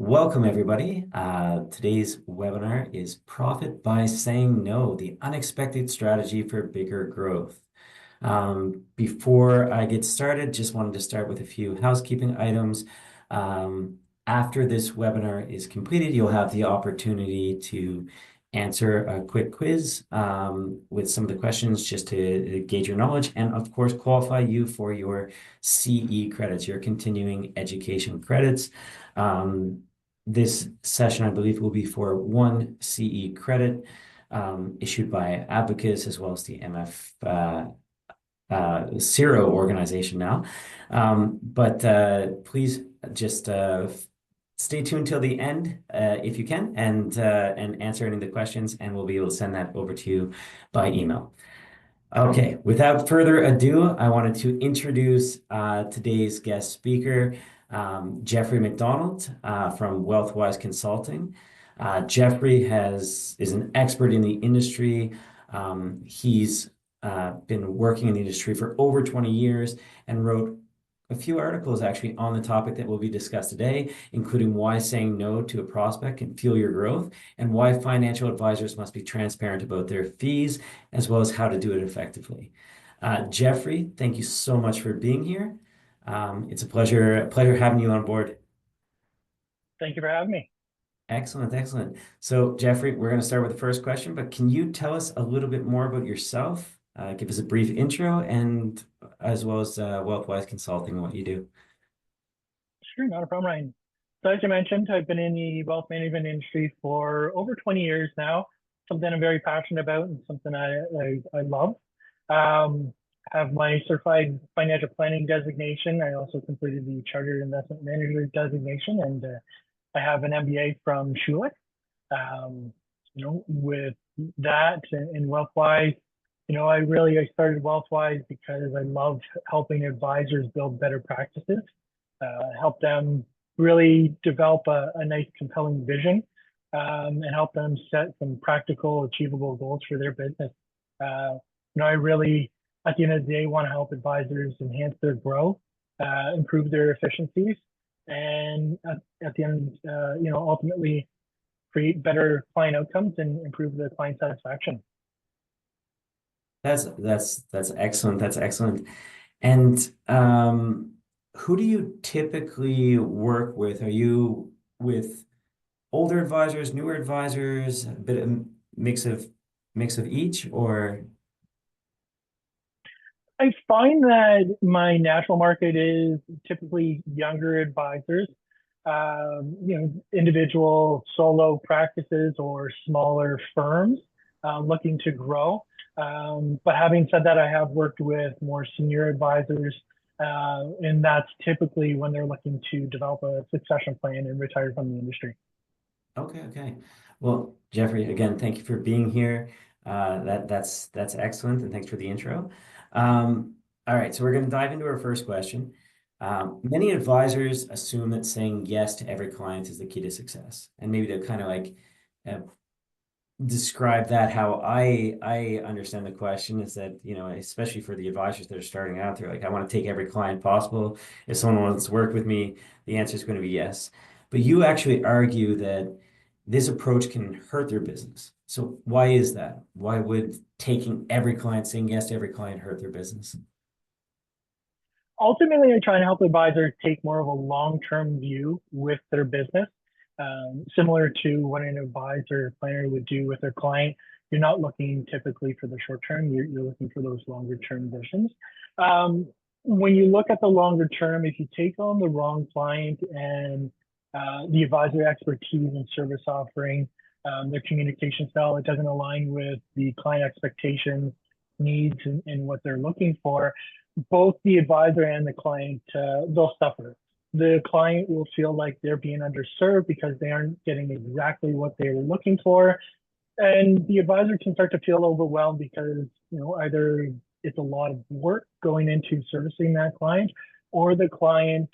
Welcome, everybody. Today's webinar is Profit by Saying No, the Unexpected Strategy for Bigger Growth. Before I get started, just wanted to start with a few housekeeping items. After this webinar is completed, you'll have the opportunity to answer a quick quiz with some of the questions just to gauge your knowledge and, of course, qualify you for your CE credits, your continuing education credits. This session, I believe, will be for one CE credit issued by Abacus as well as the MF Zero organization now. But please just stay tuned till the end if you can and answer any of the questions, and we'll be able to send that over to you by email. Okay, without further ado, I wanted to introduce today's guest speaker, Jeffrey McDonald from Wealthwise Consulting. Jeffrey is an expert in the industry. He's been working in the industry for over 20 years and wrote a few articles actually on the topic that will be discussed today, including why saying no to a prospect can fuel your growth and why financial advisors must be transparent about their fees, as well as how to do it effectively. Jeffrey, thank you so much for being here. It's a pleasure having you on board. Thank you for having me. Excellent, excellent. So, Jeffrey, we're going to start with the first question, but can you tell us a little bit more about yourself? Give us a brief intro and as well as Wealthwise Consulting and what you do. Sure, not a problem, Ryan. So as you mentioned, I've been in the wealth management industry for over 20 years now, something I'm very passionate about and something I love. Have my certified financial planning designation. I also completed the chartered investment manager designation, and I have an MBA from Schulich. With that and Wealthwise, I started Wealthwise because I love helping advisors build better practices, help them really develop a nice, compelling vision, and help them set some practical, achievable goals for their business. I really, at the end of the day, want to help advisors enhance their growth, improve their efficiencies, and at the end, ultimately create better client outcomes and improve the client satisfaction. That's excellent. That's excellent. And who do you typically work with? Are you with older advisors, newer advisors, a bit of mix of each, or? I find that my natural market is typically younger advisors, individual solo practices or smaller firms looking to grow. But having said that, I have worked with more senior advisors, and that's typically when they're looking to develop a succession plan and retire from the industry. Okay. Well, Jeffrey, again, thank you for being here. That's excellent, and thanks for the intro. All right, so we're going to dive into our first question. Many advisors assume that saying yes to every client is the key to success, and maybe to kind of like describe that, how I understand the question is that, especially for the advisors that are starting out, they're like, I want to take every client possible. If someone wants to work with me, the answer is going to be yes. But you actually argue that this approach can hurt their business. So why is that? Why would taking every client, saying yes to every client, hurt their business? Ultimately, I try and help advisors take more of a long-term view with their business. Similar to what an advisor or planner would do with their client. You're not looking typically for the short term, you're looking for those longer term visions. When you look at the longer term, if you take on the wrong client and the advisory expertise and service offering, their communication style, it doesn't align with the client expectations, needs, and what they're looking for, both the advisor and the client, they'll suffer. The client will feel like they're being underserved because they aren't getting exactly what they were looking for. And the advisor can start to feel overwhelmed because, either it's a lot of work going into servicing that client, or the client,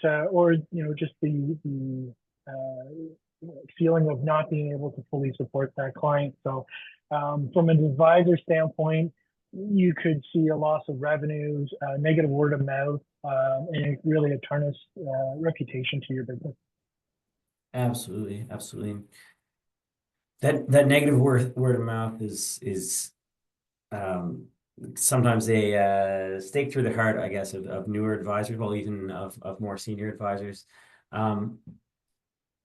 just the feeling of not being able to fully support that client. So from an advisor standpoint, you could see a loss of revenues, negative word of mouth, and really a tarnished reputation to your business. Absolutely, absolutely. That negative word of mouth is um, sometimes a stake through the heart, I guess, of newer advisors, well, even of more senior advisors. Um,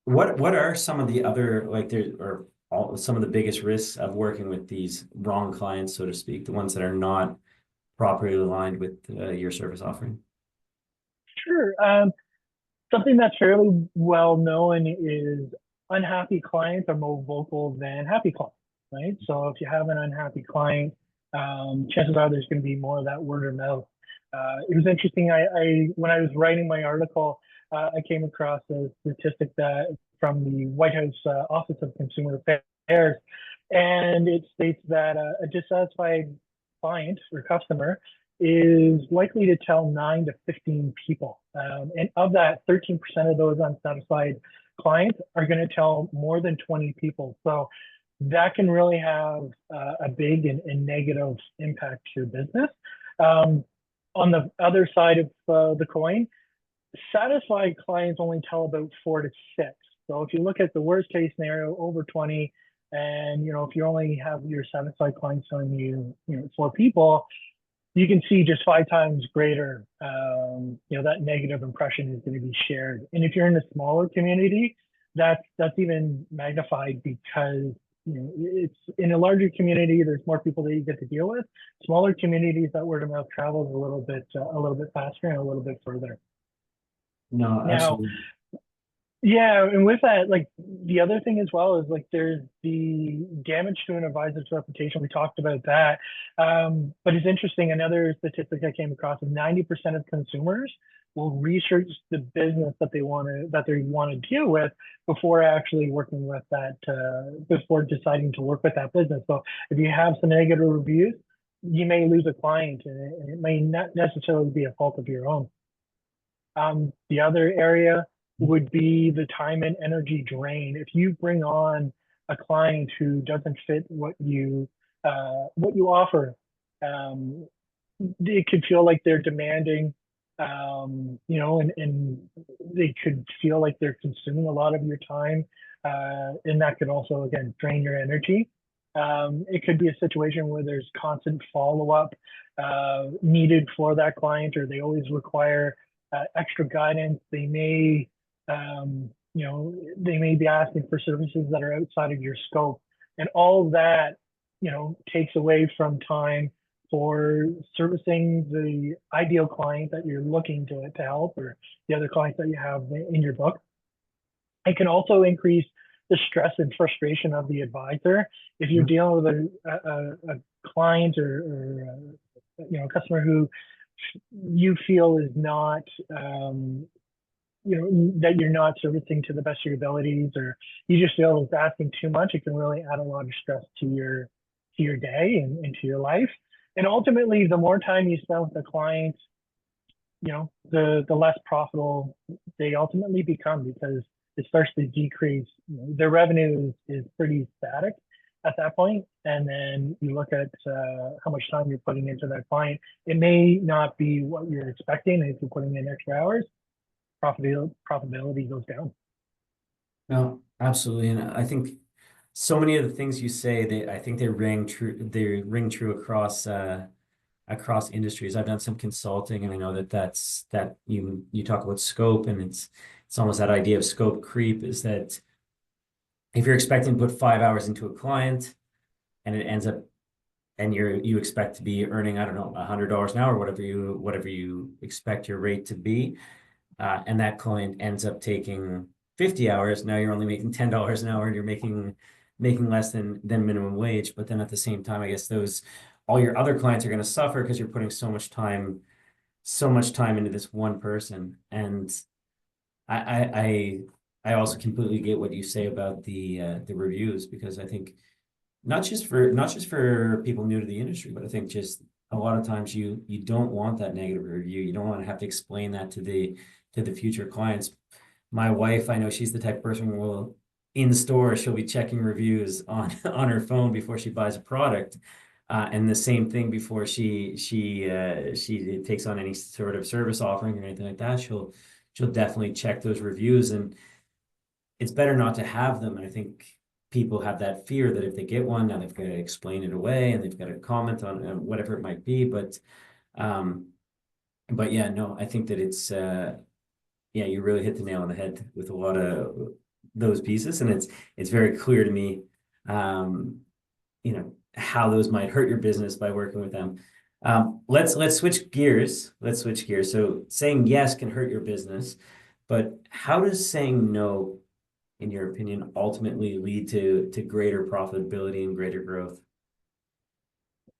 what are some of the other like there or all some of the biggest risks of working with these wrong clients, so to speak, the ones that are not properly aligned with your service offering? Sure. Something that's fairly well known is unhappy clients are more vocal than happy clients, right? So if you have an unhappy client, chances are there's going to be more of that word of mouth. It was interesting. I when I was writing my article, I came across a statistic that from the White House Office of Consumer Affairs, and it states that a dissatisfied client or customer is likely to tell 9 to 15 people. And of that, 13% of those unsatisfied clients are going to tell more than 20 people. So that can really have a big and negative impact to your business. Um, on the other side of the coin, satisfied clients only tell about 4 to 6. So if you look at the worst case scenario, over 20, and if you only have your satisfied clients telling you 4 people, you can see just 5 times greater, that negative impression is going to be shared. And if you're in a smaller community, that's even magnified because it's in a larger community. There's more people that you get to deal with. Smaller communities, that word of mouth travels a little bit faster and a little bit further. No, Now, absolutely. yeah, and with that, like the other thing as well is like there's the damage to an advisor's reputation. We talked about that. But it's interesting, another statistic I came across is 90% of consumers will research the business that they want to deal with before actually working with that, before deciding to work with that business. So if you have some negative reviews, you may lose a client, and it may not necessarily be a fault of your own. The other area would be the time and energy drain. If you bring on a client who doesn't fit what you offer, um, it could feel like they're demanding, and they could feel like they're consuming a lot of your time, and that could also again drain your energy. It could be a situation where there's constant follow up needed for that client, or they always require extra guidance. They may be asking for services that are outside of your scope, and all of that, takes away from time for servicing the ideal client that you're looking to help, or the other clients that you have in your book. It can also increase the stress and frustration of the advisor. If you're dealing with a client or a customer who you feel is not, that you're not servicing to the best of your abilities, or you just feel is asking too much, it can really add a lot of stress to your day and to your life. And ultimately, the more time you spend with the client, the less profitable they ultimately become, because it starts to decrease. Their revenue is pretty static at that point, and then you look at how much time you're putting into that client. It may not be what you're expecting. If you're putting in extra hours, profitability goes down. No, absolutely. And I think so many of the things you say, I think they ring true across industries. I've done some consulting, and I know that you talk about scope, and it's almost that idea of scope creep, is that if you're expecting to put 5 hours into a client and it ends up and you expect to be earning, I don't know, $100 an hour, whatever you expect your rate to be, and that client ends up taking 50 hours. Now you're only making $10 an hour, and you're making less than minimum wage. But then at the same time, I guess those all your other clients are going to suffer because you're putting so much time into this one person. And I I I also completely get what you say about the reviews, because I think not just for people new to the industry, but I think just a lot of times you don't want that negative review. You don't want to have to explain that to the future clients. My wife, I know she's the type of person who will in store, she'll be checking reviews on on her phone before she buys a product. And the same thing before she takes on any sort of service offering or anything like that. She'll definitely check those reviews, and it's better not to have them. And I think people have that fear that if they get one, now they've got to explain it away and they've got to comment on whatever it might be. Um, but yeah, no, I think that it's yeah, you really hit the nail on the head with a lot of those pieces, and it's very clear to me, um, how those might hurt your business by working with them. Let's switch gears. Let's switch gears. So saying yes can hurt your business, but how does saying no, in your opinion, ultimately lead to greater profitability and greater growth?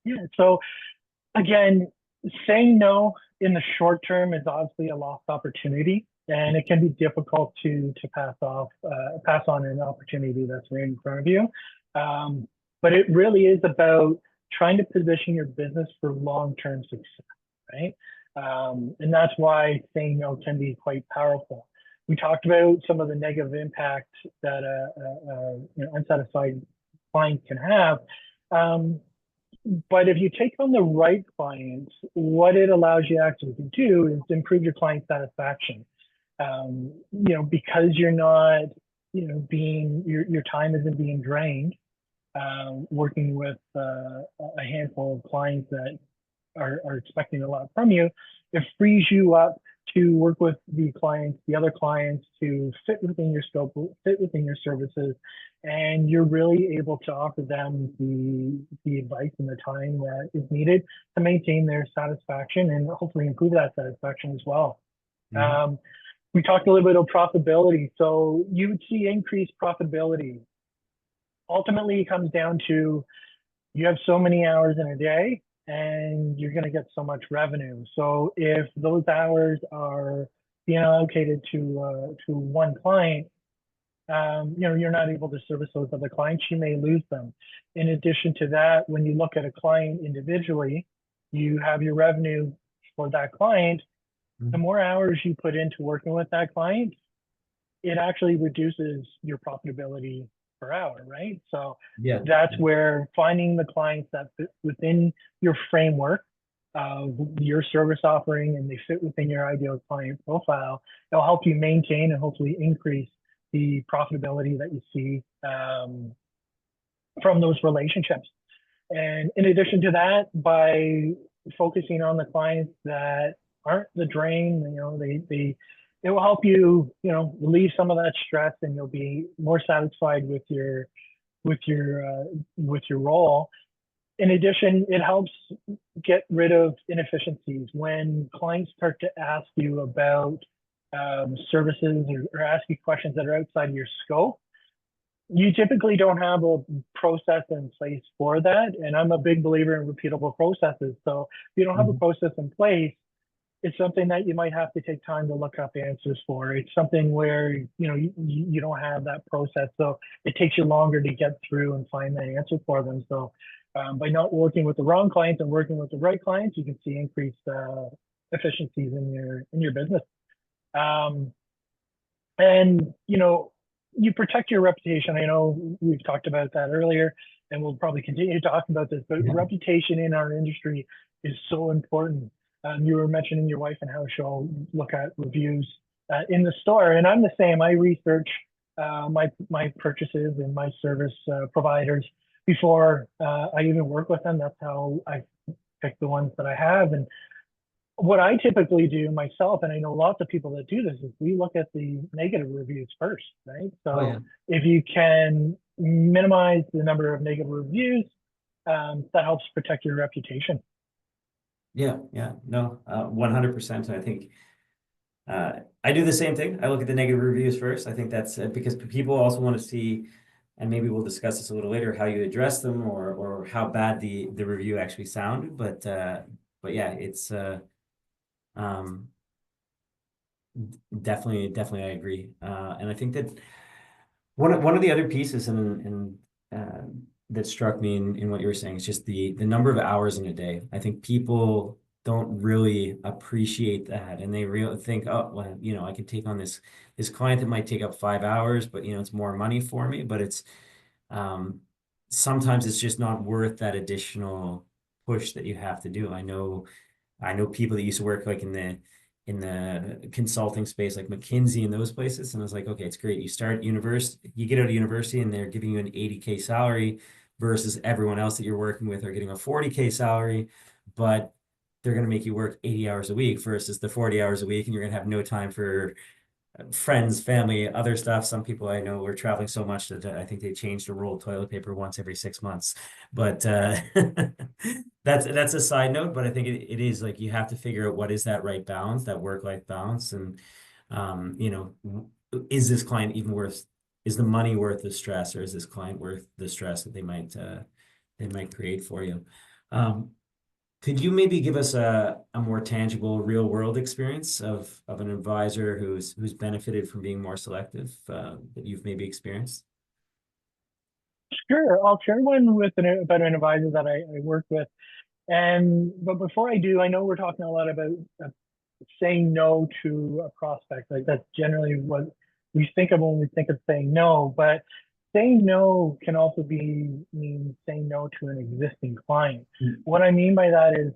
Yeah. So again, saying no in the short term is obviously a lost opportunity, and it can be difficult to pass on an opportunity that's right in front of you. Um, but it really is about trying to position your business for long-term success, right? And that's why saying no can be quite powerful. We talked about some of the negative impact that unsatisfied client can have. Um, but if you take on the right clients, what it allows you actually to do is to improve your client satisfaction. Because you're not, being your time isn't being drained working with a handful of clients that are expecting a lot from you. It frees you up to work with the other clients to fit within your scope, fit within your services, and you're really able to offer them the advice and the time that is needed to maintain their satisfaction and hopefully improve that satisfaction as well. Mhm. Um, we talked a little bit about profitability. So you would see increased profitability. Ultimately, it comes down to you have so many hours in a day and you're going to get so much revenue. So if those hours are being allocated to one client, you're not able to service those other clients. You may lose them. In addition to that, when you look at a client individually, you have your revenue for that client. The Mhm. more hours you put into working with that client, it actually reduces your profitability per hour, right? So Yeah. that's where finding the clients that fit within your framework of your service offering and they fit within your ideal client profile, it'll help you maintain and hopefully increase the profitability that you see from those relationships. And in addition to that, by focusing on the clients that aren't the drain, it will help you, relieve some of that stress, and you'll be more satisfied with your with your role. In addition, it helps get rid of inefficiencies when clients start to ask you about services or ask you questions that are outside of your scope. You typically don't have a process in place for that. And I'm a big believer in repeatable processes. So if you don't have a Mhm. process in place, it's something that you might have to take time to look up answers for. It's something where, you don't have that process. So it takes you longer to get through and find that answer for them. So by not working with the wrong clients and working with the right clients, you can see increased efficiencies in your business. Um, and you protect your reputation. I know we've talked about that earlier, and we'll probably continue talking about this, but Yeah. reputation in our industry is so important. You were mentioning your wife and how she'll look at reviews in the store, and I'm the same. I research my purchases and my service providers before I even work with them. That's how I pick the ones that I have. And what I typically do myself, and I know lots of people that do this, is we look at the negative reviews first, right? Oh yeah. So if you can minimize the number of negative reviews, that helps protect your reputation. Yeah. Yeah. No, 100%. I think I do the same thing. I look at the negative reviews first. I think that's because people also want to see, and maybe we'll discuss this a little later, how you address them or how bad the review actually sounded. But yeah, it's um, definitely I agree. And I think that one of the other pieces that struck me in what you were saying is just the number of hours in a day. I think people don't really appreciate that, and they really think, oh, well, I can take on this client that might take up 5 hours, but it's more money for me. But it's um, sometimes it's just not worth that additional push that you have to do. I know people that used to work like in the consulting space, like McKinsey and those places. And I was like, okay, it's great. You start university, you get out of university, and they're giving you an 80K salary versus everyone else that you're working with are getting a 40K salary, but they're going to make you work 80 hours a week versus the 40 hours a week, and you're going to have no time for friends, family, other stuff. Some people I know were traveling so much that I think they changed a roll of toilet paper once every 6 months. But that's a side note. But I think it is like you have to figure out what is that right balance, that work-life balance, and is this client even worth? Is the money worth the stress, or is this client worth the stress that they might create for you? Um, could you maybe give us a more tangible real world experience of an advisor who's benefited from being more selective that you've maybe experienced? Sure, I'll share one with about an advisor that I work with. And but before I do, I know we're talking a lot about uh, saying no to a prospect. Like that's generally what we think of when we think of saying no. But saying no can also mean saying no to an existing client. Mm. What I mean by that is,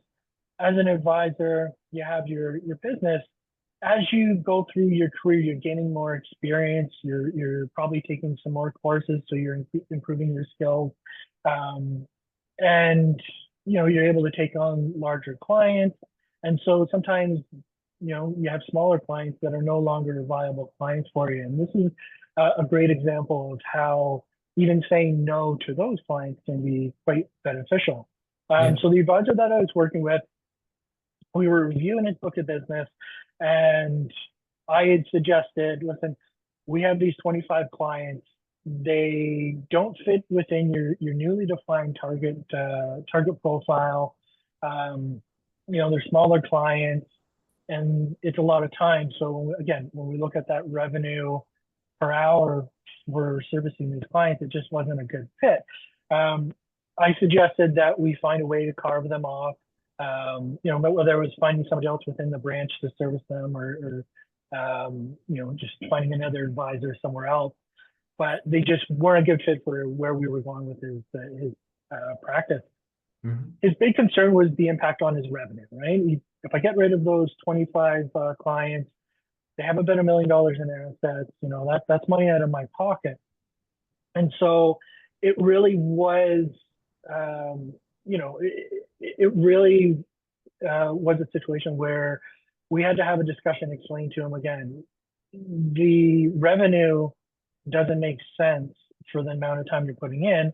as an advisor, you have your business. As you go through your career, you're gaining more experience. You're probably taking some more courses, so you're improving your skills. Um, and you're able to take on larger clients, and so sometimes you have smaller clients that are no longer viable clients for you, and this is a great example of how even saying no to those clients can be quite beneficial. Yeah. So the advisor that I was working with, we were reviewing his book of business, and I had suggested, listen, we have these 25 clients. They don't fit within your newly defined target profile. Um, they're smaller clients, and it's a lot of time. So again, when we look at that revenue per hour for servicing these clients, it just wasn't a good fit. Um, I suggested that we find a way to carve them off. Whether it was finding somebody else within the branch to service them, or just finding another advisor somewhere else. But they just weren't a good fit for where we were going with his practice. Mhm. His big concern was the impact on his revenue, right? If I get rid of those 25 clients, they have about $1 million in assets. That's money out of my pocket. And so it really was, um, it really was a situation where we had to have a discussion, explain to him again, the revenue doesn't make sense for the amount of time you're putting in.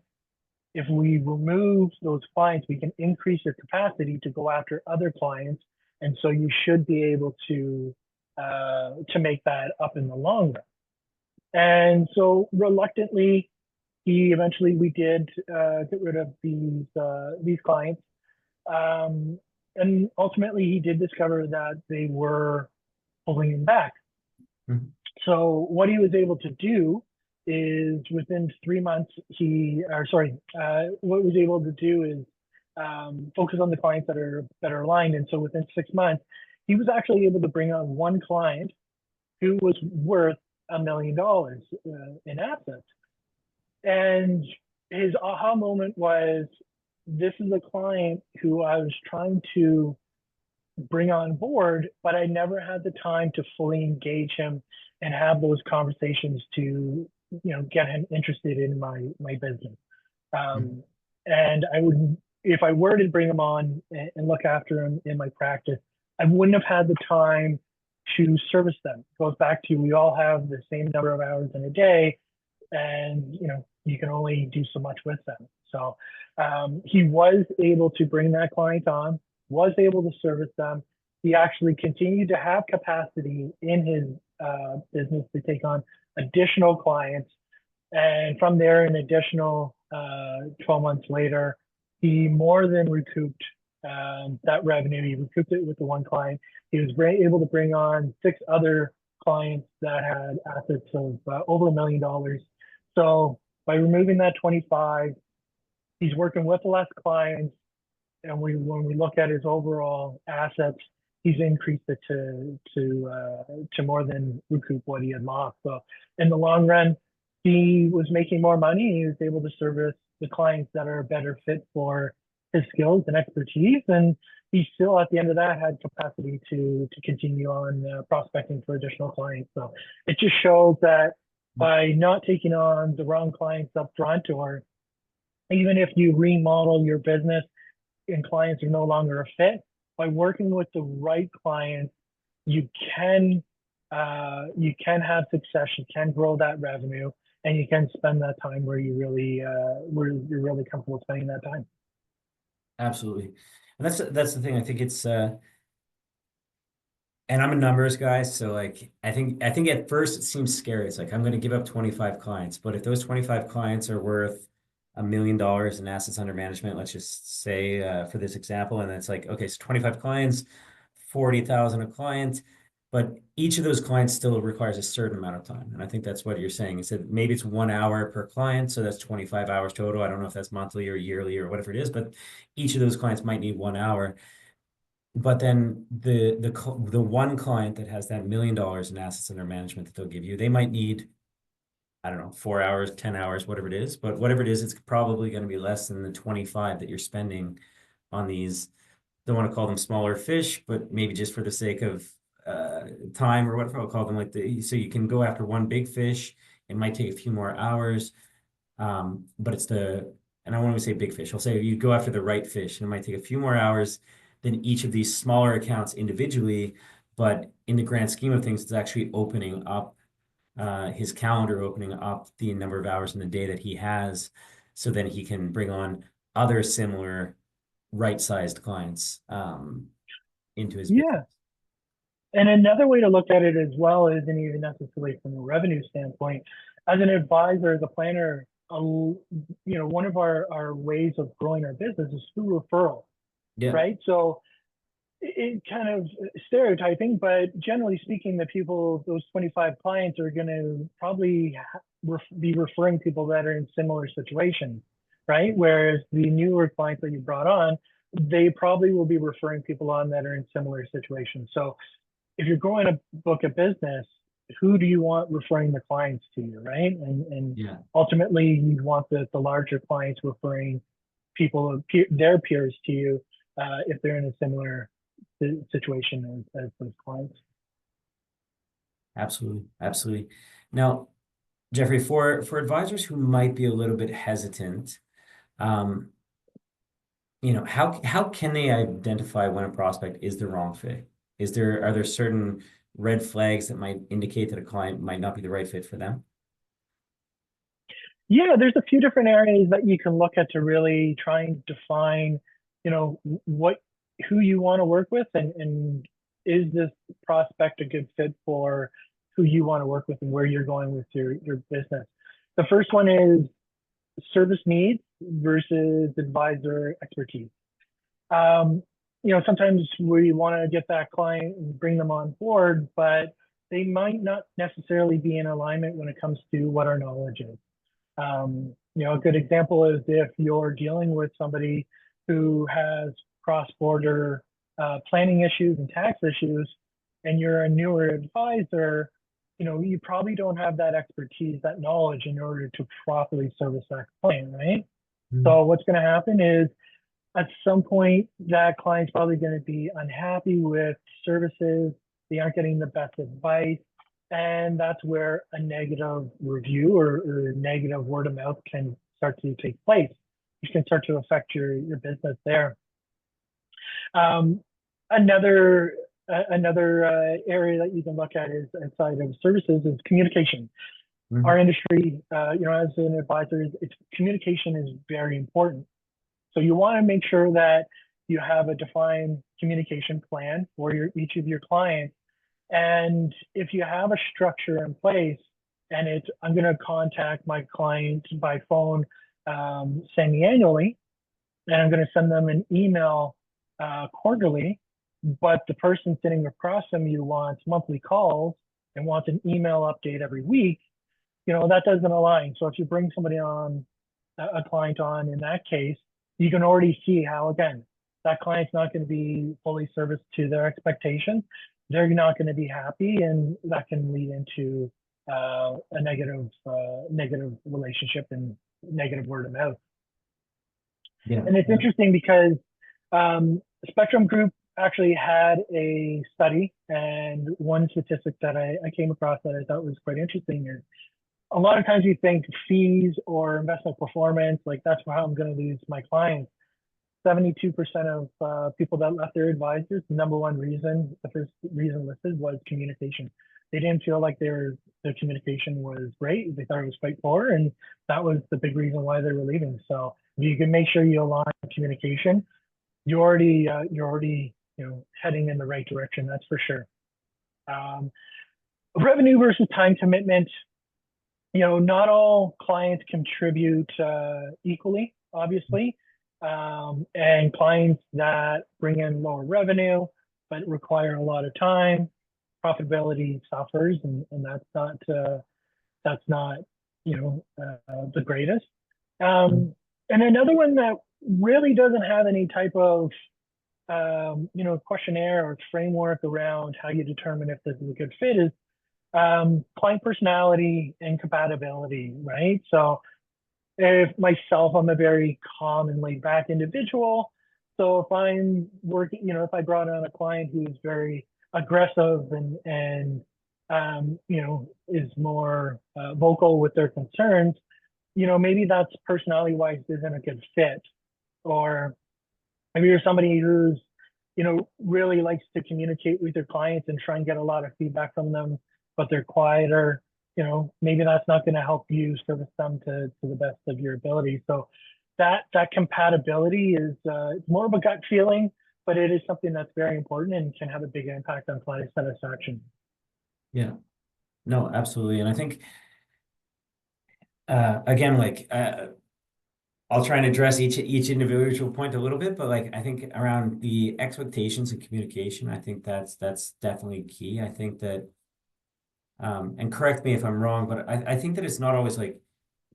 If we remove those clients, we can increase your capacity to go after other clients, and so you should be able to make that up in the long run. And so reluctantly, we did get rid of these clients, and ultimately he did discover that they were pulling him back. Mhm. So what he was able to do is within 3 months, what he was able to do is focus on the clients that are aligned. And so within 6 months, he was actually able to bring on one client who was worth $1 million in assets. And his aha moment was, this is a client who I was trying to bring on board, but I never had the time to fully engage him and have those conversations to get him interested in my business. Mhm. Um, and I would, if I were to bring him on and look after him in my practice, I wouldn't have had the time to service them. It goes back to, we all have the same number of hours in a day, and you can only do so much with them. So he was able to bring that client on, was able to service them. He actually continued to have capacity in his business to take on additional clients. And from there, an additional 12 months later, he more than recouped that revenue. He recouped it with the one client. He was able to bring on 6 other clients that had assets of over $1 million. So by removing that 25, he's working with less clients, and when we look at his overall assets, he's increased it to more than recoup what he had lost. So in the long run, he was making more money. He was able to service the clients that are a better fit for his skills and expertise, and he still at the end of that had capacity to continue on prospecting for additional clients. So it just shows that by not taking on the wrong clients up front, or even if you remodel your business and clients are no longer a fit, by working with the right clients, you can you can have success, you can grow that revenue, and you can spend that time where you're really comfortable spending that time. Absolutely. And that's the thing. I think it's and I'm a numbers guy, so like I think at first it seems scary. It's like I'm going to give up 25 clients, but if those 25 clients are worth $1 million in assets under management, let's just say for this example, and it's like okay, so 25 clients, 40,000 a client, but each of those clients still requires a certain amount of time, and I think that's what you're saying. Is that maybe it's 1 hour per client, so that's 25 hours total. I don't know if that's monthly or yearly or whatever it is, but each of those clients might need 1 hour. But then the one client that has that $1 million in assets under management that they'll give you, they might need, I don't know, 4 hours, 10 hours, whatever it is. But whatever it is, it's probably going to be less than the 25 that you're spending on these. Don't want to call them smaller fish, but maybe just for the sake of time or whatever I'll call them, like so you can go after one big fish. It might take a few more hours. But and I won't even say big fish. I'll say you go after the right fish, and it might take a few more hours than each of these smaller accounts individually. But in the grand scheme of things, it's actually opening up his calendar, opening up the number of hours in the day that he has, so then he can bring on other similar right-sized clients into his business. Yeah. And another way to look at it as well isn't even necessarily from a revenue standpoint. As an advisor, as a planner, one of our ways of growing our business is through referral, Yeah. right? So it kind of stereotyping, but generally speaking, the people, those 25 clients are going to probably be referring people that are in similar situations, right? Whereas the newer clients that you brought on, they probably will be referring people on that are in similar situations. So if you're growing a book of business, who do you want referring the clients to you, right? And Yeah. ultimately, you'd want the larger clients referring people, their peers to you, if they're in a similar situation as those clients. Absolutely. Absolutely. Now, Jeffrey, for advisors who might be a little bit hesitant, um, how can they identify when a prospect is the wrong fit? Are there certain red flags that might indicate that a client might not be the right fit for them? Yeah, there's a few different areas that you can look at to really try and define, what who you want to work with, and is this prospect a good fit for who you want to work with and where you're going with your business. The first one is service needs versus advisor expertise. Um, Sometimes we want to get that client and bring them on board, but they might not necessarily be in alignment when it comes to what our knowledge is. A good example is if you're dealing with somebody who has cross-border planning issues and tax issues, and you're a newer advisor, you probably don't have that expertise, that knowledge in order to properly service that client, right? Mm. So what's going to happen is at some point that client's probably going to be unhappy with services. They aren't getting the best advice. And that's where a negative review or negative word of mouth can start to take place. You can start to affect your business there. Um, another area that you can look at is outside of services is communication. Our Mhm. industry, as an advisor, communication is very important. So you want to make sure that you have a defined communication plan for each of your clients. And if you have a structure in place, and I'm going to contact my client by phone semi-annually, and I'm going to send them an email quarterly, but the person sitting across from you wants monthly calls and wants an email update every week, that doesn't align. So if you bring somebody on, a client on in that case, you can already see how, again, that client's not going to be fully serviced to their expectations. They're not going to be happy, and that can lead into a negative relationship and negative word of mouth. Yeah. And it's Yeah. interesting because Spectrum Group actually had a study, and one statistic that I came across that I thought was quite interesting is a lot of times you think fees or investment performance, like that's how I'm going to lose my clients. 72% of people that left their advisors, the number one reason, the first reason listed was communication. They didn't feel like their communication was great. They thought it was quite poor, and that was the big reason why they were leaving. So if you can make sure you align communication, you're already heading in the right direction. That's for sure. Um, Revenue versus time commitment. Not all clients contribute equally, obviously. And clients that bring in lower revenue but require a lot of time, profitability suffers, and that's not the greatest. And another one that really doesn't have any type of questionnaire or framework around how you determine if this is a good fit is client personality and compatibility, right? So if myself, I'm a very calm and laid back individual. So if I'm working, if I brought on a client who is very aggressive and is more vocal with their concerns, maybe that's personality wise isn't a good fit. Or maybe you're somebody who's, really likes to communicate with their clients and try and get a lot of feedback from them, but they're quieter. Maybe that's not going to help you service them to the best of your ability. So that compatibility is it's more of a gut feeling, but it is something that's very important and can have a big impact on client satisfaction. Yeah, no, absolutely. And I think, again, like, I'll try and address each individual point a little bit, but like I think around the expectations and communication, I think that's definitely key. I think that, and correct me if I'm wrong, but I think that it's not always like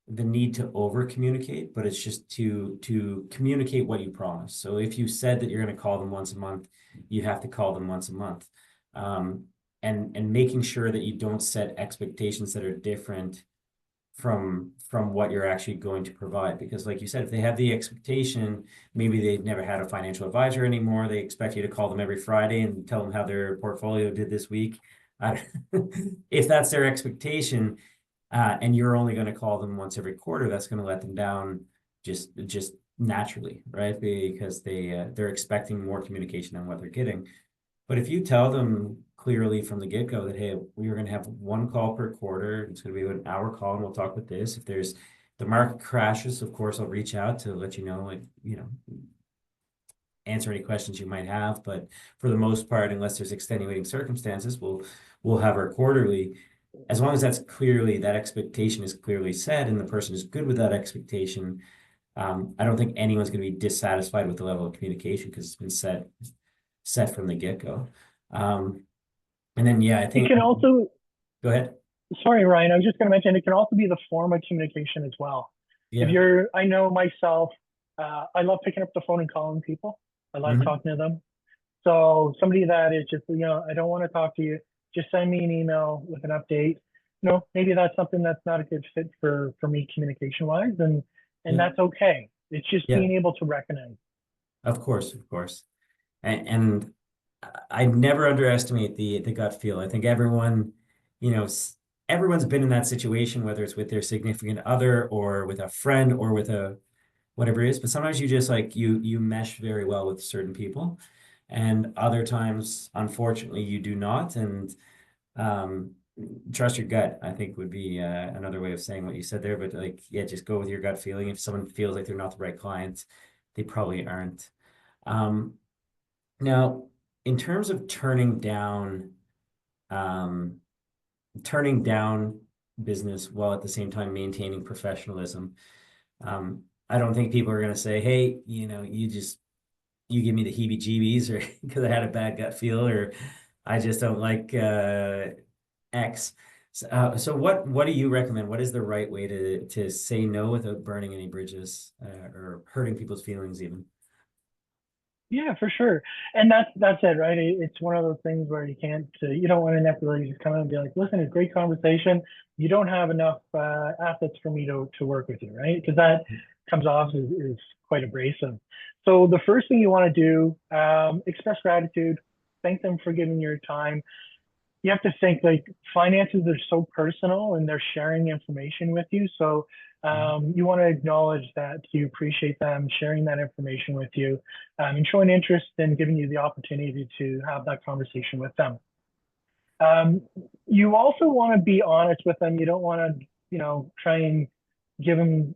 the need to over communicate, but it's just to communicate what you promise. So if you said that you're going to call them once a month, you have to call them once a month, and making sure that you don't set expectations that are different from what you're actually going to provide. Because like you said, if they have the expectation, maybe they've never had a financial advisor anymore, they expect you to call them every Friday and tell them how their portfolio did this week. If that's their expectation, and you're only going to call them once every quarter, that's going to let them down just naturally, right? Because they're expecting more communication than what they're getting. But if you tell them clearly from the get-go that, hey, we are going to have one call per quarter, it's going to be an hour call and we'll talk with this. If there's the market crashes, of course, I'll reach out to let you know, like, answer any questions you might have. But for the most part, unless there's extenuating circumstances, we'll have our quarterly. As long as that expectation is clearly set and the person is good with that expectation, I don't think anyone's going to be dissatisfied with the level of communication because it's been set from the get-go. And then, yeah, I It think, can also, go ahead. sorry, Ryan, I was just going to mention it can also be the form of communication as well. Yeah. I know myself, I love picking up the phone and calling people. I like talking to them. So somebody that is just, I don't want to talk to you, just send me an email with an update. Maybe that's something that's not a good fit for me communication wise, and Yeah. that's okay. It's just Yeah. being able to recognize. Of course, of course. And I never underestimate the gut feel. I think everyone, everyone's been in that situation, whether it's with their significant other or with a friend or with a whatever it is. But sometimes you just like you mesh very well with certain people, and other times, unfortunately, you do not. And um, trust your gut, I think would be another way of saying what you said there. But like, yeah, just go with your gut feeling. If someone feels like they're not the right client, they probably aren't. Um, Now, in terms of um, turning down business while at the same time maintaining professionalism, I don't think people are going to say, "Hey, you give me the heebie-jeebies," or because I had a bad gut feel, or I just don't like X. So what do you recommend? What is the right way to say no without burning any bridges or hurting people's feelings even? Yeah, for sure. And that's it, right? It's one of those things where you don't want to necessarily just come in and be like, listen, it's a great conversation. You don't have enough assets for me to work with you, right? Because comes off is quite abrasive. So the first thing you want to do, express gratitude, thank them for giving your time. You have to think like finances are so personal and they're sharing information with you. So you want to acknowledge that you appreciate them sharing that information with you and showing interest and giving you the opportunity to have that conversation with them. You also want to be honest with them. You don't want to, try and give them,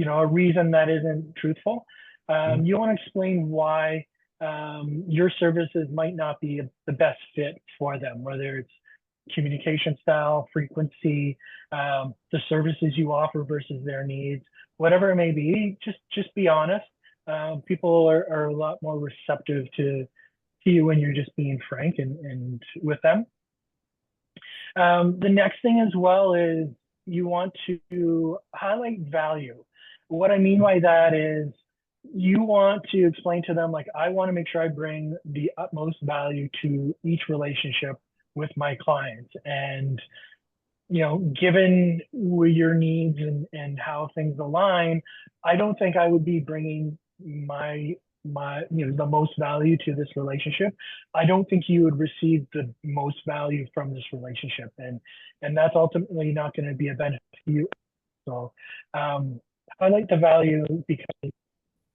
a reason that isn't truthful. You want to explain why your services might not be the best fit for them, whether it's communication style, frequency, the services you offer versus their needs, whatever it may be. Just be honest. People are a lot more receptive to you when you're just being frank and with them. The next thing as well is you want to highlight value. What I mean by that is you want to explain to them, like, I want to make sure I bring the utmost value to each relationship with my clients. And, given your needs and how things align, I don't think I would be bringing the most value to this relationship. I don't think you would receive the most value from this relationship, and that's ultimately not going to be a benefit to you. So highlight the value, because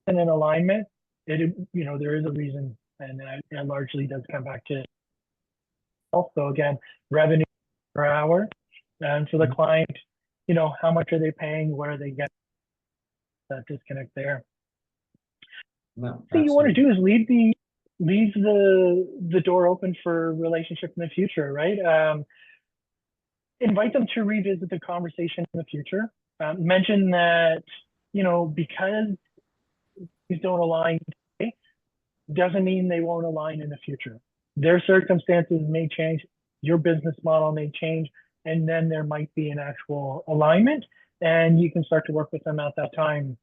in an alignment, there is a reason, and it largely does come back to also, again, revenue per hour, and for the client, how much are they paying, what are they getting, that disconnect there. No, Thing you want to absolutely. do is leave the door open for relationship in the future, right? Invite them to revisit the conversation in the future. Mention that, because these don't align today, doesn't mean they won't align in the future. Their circumstances may change, your business model may change, and then there might be an actual alignment, and you can start to work with them at that time.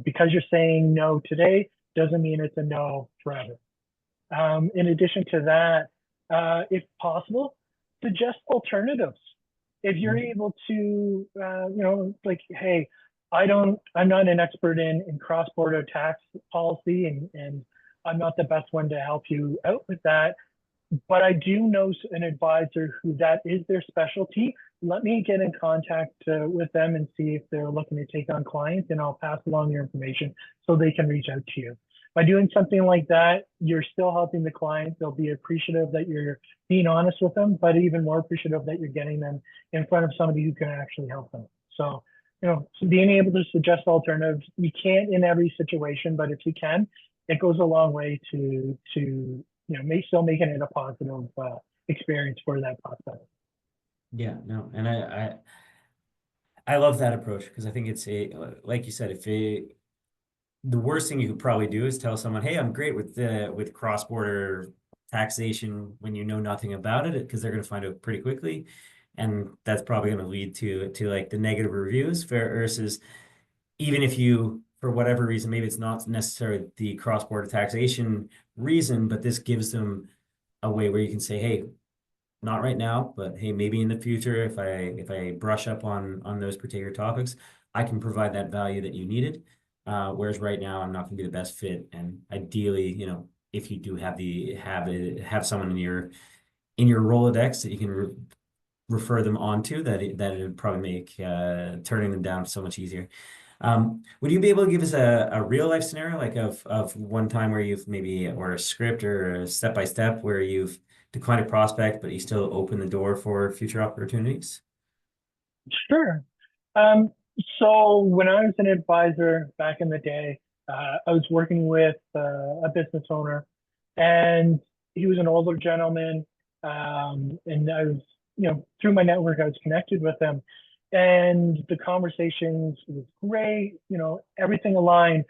Because you're saying no today doesn't mean it's a no forever. In addition to that, if possible, suggest alternatives. If you're able to, like, hey, I'm not an expert in cross-border tax policy, and I'm not the best one to help you out with that, but I do know an advisor who that is their specialty. Let me get in contact with them and see if they're looking to take on clients, and I'll pass along your information so they can reach out to you. By doing something like that, you're still helping the client. They'll be appreciative that you're being honest with them, but even more appreciative that you're getting them in front of somebody who can actually help them. So, being able to suggest alternatives, you can't in every situation, but if you can, it goes a long way to still making it a positive experience for that prospect. Yeah, no, and I love that approach, because I think it's like you said, the worst thing you could probably do is tell someone, "Hey, I'm great with cross-border taxation," when you know nothing about it, because they're going to find out pretty quickly, and that's probably going to lead to like the negative reviews. Versus, even if you, for whatever reason, maybe it's not necessarily the cross-border taxation reason, but this gives them a way where you can say, "Hey, not right now, but hey, maybe in the future, if I brush up on those particular topics, I can provide that value that you needed. Whereas right now, I'm not going to be the best fit. And ideally, if you do have someone in your Rolodex that you can refer them onto, that it would probably make turning them down so much easier." Would you be able to give us a real life scenario, like of one time where you've maybe, or a script or a step by step, where you've declined a prospect, but you still open the door for future opportunities? Sure. Um, so when I was an advisor back in the day, I was working with a business owner, and he was an older gentleman. And I was, through my network, I was connected with him, and the conversations was great. Everything aligned.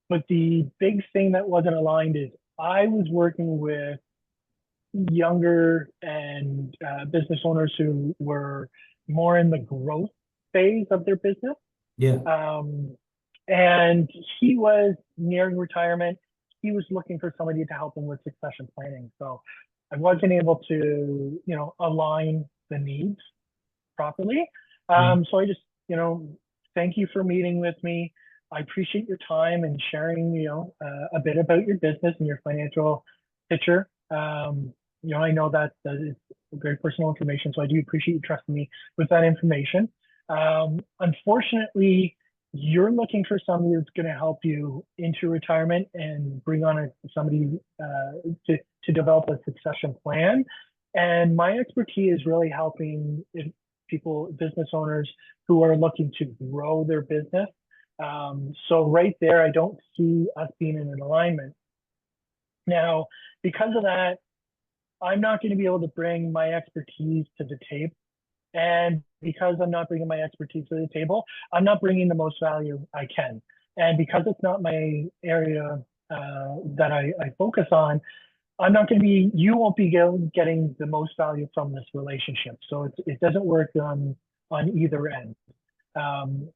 But the big thing that wasn't aligned is I was working with younger and business owners who were more in the growth phase of their business. Yeah. Um, and he was nearing retirement. He was looking for somebody to help him with succession planning. So I wasn't able to, align the needs properly. Mm. So I just, thank you for meeting with me. I appreciate your time and sharing, a bit about your business and your financial picture. I know that is very personal information, so I do appreciate you trusting me with that information. Unfortunately, you're looking for somebody that's going to help you into retirement and bring on somebody to develop a succession plan. And my expertise is really helping people, business owners who are looking to grow their business. So right there, I don't see us being in an alignment. Now, because of that, I'm not going to be able to bring my expertise to the table. And because I'm not bringing my expertise to the table, I'm not bringing the most value I can. And because it's not my area that I focus on, I'm not going to be, you won't be getting the most value from this relationship. So it doesn't work on either end. Um,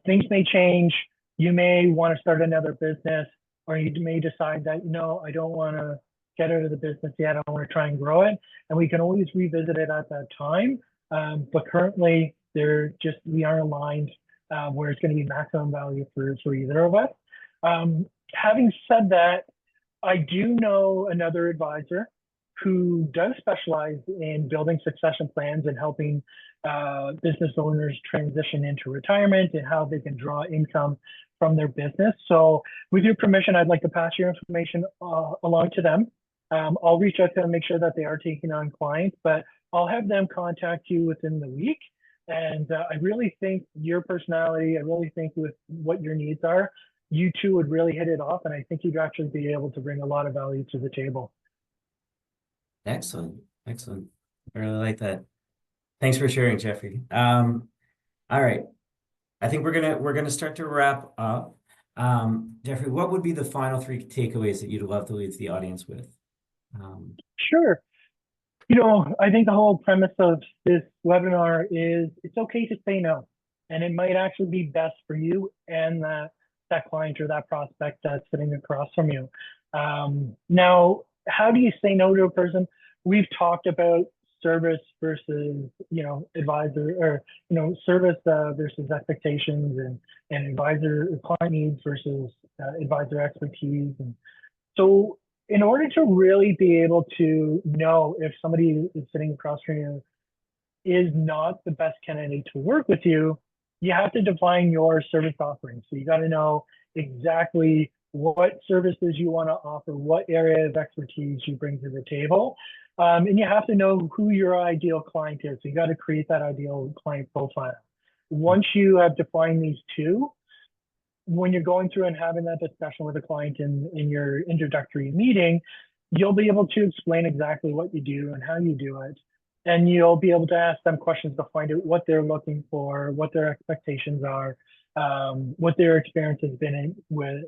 things may change. You may want to start another business, or you may decide that, I don't want to get out of the business yet. I want to try and grow it. And we can always revisit it at that time. But currently, we aren't aligned where it's going to be maximum value for either of us. Having said that, I do know another advisor who does specialize in building succession plans and helping business owners transition into retirement and how they can draw income from their business. So with your permission, I'd like to pass your information along to them. I'll reach out to them, make sure that they are taking on clients, but I'll have them contact you within the week. And I really think your personality, I really think with what your needs are, you two would really hit it off. And I think you'd actually be able to bring a lot of value to the table. Excellent. Excellent. I really like that. Thanks for sharing, Jeffrey. All right. I think we're gonna start to wrap up. Jeffrey, what would be the final three takeaways that you'd love to leave the audience with? Sure. I think the whole premise of this webinar is it's okay to say no. And it might actually be best for you and that client or that prospect that's sitting across from you. Now, how do you say no to a person? We've talked about service versus, advisor, or, service versus expectations, and advisor client needs versus advisor expertise. And so in order to really be able to know if somebody is sitting across from you is not the best candidate to work with you, you have to define your service offering. So you got to know exactly what services you want to offer, what area of expertise you bring to the table. And you have to know who your ideal client is. So you got to create that ideal client profile. Once you have defined these two, when you're going through and having that discussion with a client in your introductory meeting, you'll be able to explain exactly what you do and how you do it. And you'll be able to ask them questions to find out what they're looking for, what their expectations are, what their experience has been with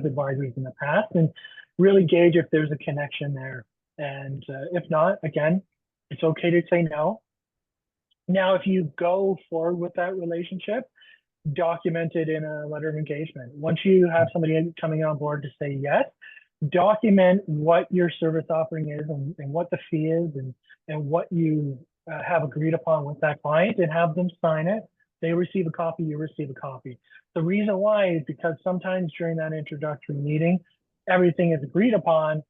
advisors in the past, and really gauge if there's a connection there. And if not, again, it's okay to say no. Now, if you go forward with that relationship, document it in a letter of engagement. Once you have somebody coming on board to say yes, document what your service offering is and what the fee is and what you have agreed upon with that client, and have them sign it. They receive a copy, you receive a copy. The reason why is because sometimes during that introductory meeting, everything is agreed upon,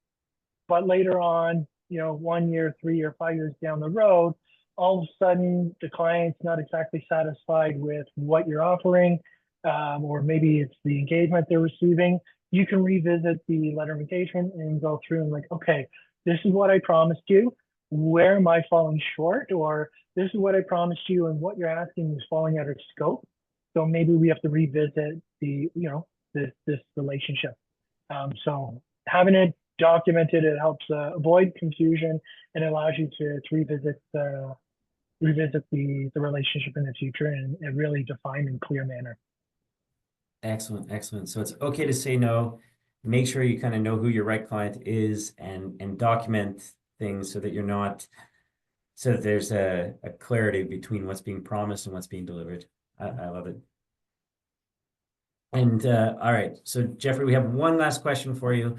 but later on, 1 year, 3 year, 5 years down the road, all of a sudden the client's not exactly satisfied with what you're offering, or maybe it's the engagement they're receiving. You can revisit the letter of engagement and go through and okay, this is what I promised you. Where am I falling short? Or this is what I promised you, and what you're asking is falling out of scope. So maybe we have to revisit this relationship. So having it documented, it helps avoid confusion and allows you to revisit the relationship in the future in a really defined and clear manner. Excellent, excellent. So it's okay to say no. Make sure you kind of know who your right client is, and document things so that there's a clarity between what's being promised and what's being delivered. I love it. And all right, so Jeffrey, we have one last question for you.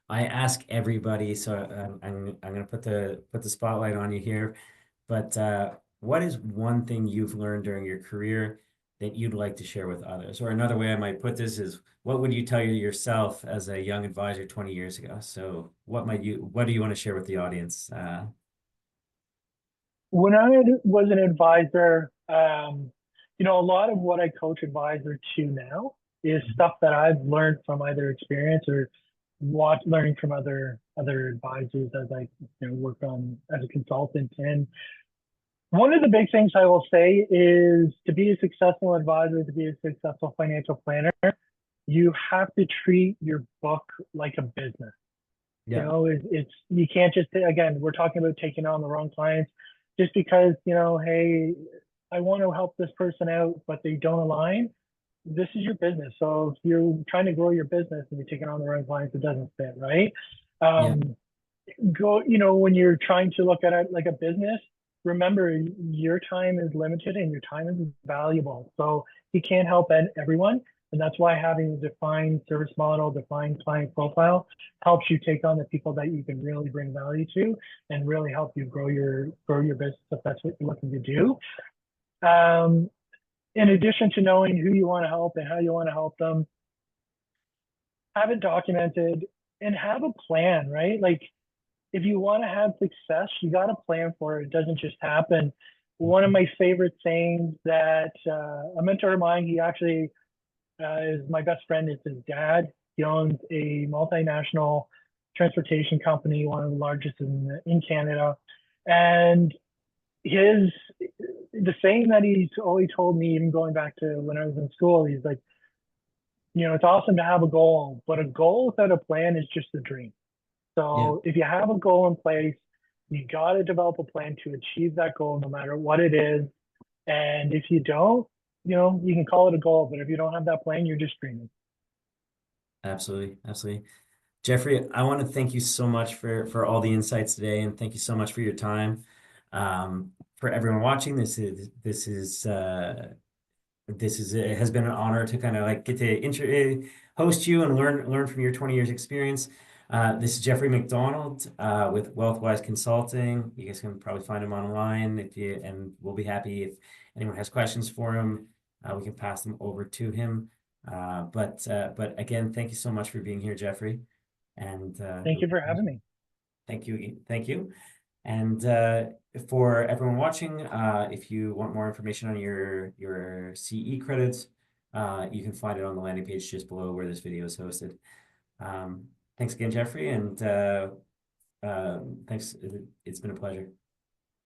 I ask everybody, so I'm going to put the spotlight on you here. But what is one thing you've learned during your career that you'd like to share with others? Or another way I might put this is, what would you tell yourself as a young advisor 20 years ago? So what do you want to share with the audience? When I was an advisor, a lot of what I coach advisor to now is stuff that I've learned from either experience or learning from other advisors as I work on as a consultant. And one of the big things I will say is to be a successful advisor, to be a successful financial planner, you have to treat your book like a business. Yeah. It's you can't just, again, we're talking about taking on the wrong clients just because, hey, I want to help this person out, but they don't align. This is your business. So if you're trying to grow your business and you're taking on the wrong clients, it doesn't fit, right? Yeah. When you're trying to look at it like a business, remember your time is limited and your time is valuable. So you can't help everyone. And that's why having a defined service model, defined client profile helps you take on the people that you can really bring value to and really help you grow your business if that's what you're looking to do. In addition to knowing who you want to help and how you want to help them, have it documented and have a plan, right? Like if you want to have success, you got to plan for it. It doesn't just happen. One of my favorite sayings that a mentor of mine, he actually is my best friend, is his dad. He owns a multinational transportation company, one of the largest in Canada. And the saying that he's always told me, even going back to when I was in school, he's like, it's awesome to have a goal, but a goal without a plan is just a dream. Yeah. So if you have a goal in place, you got to develop a plan to achieve that goal, no matter what it is. And if you don't, you can call it a goal, but if you don't have that plan, you're just dreaming. Absolutely. Absolutely. Jeffrey, I want to thank you so much for all the insights today, and thank you so much for your time. For everyone watching, it has been an honor to kind of like get to host you and learn from your 20 years experience. This is Jeffrey McDonald with Wealthwise Consulting. You guys can probably find him online and we'll be happy if anyone has questions for him. We can pass them over to him. But again, thank you so much for being here, Jeffrey. And Thank you for having me. thank you. Thank you. And for everyone watching, if you want more information on your CE credits, you can find it on the landing page just below where this video is hosted. Thanks again, Jeffrey, and thanks. It's been a pleasure.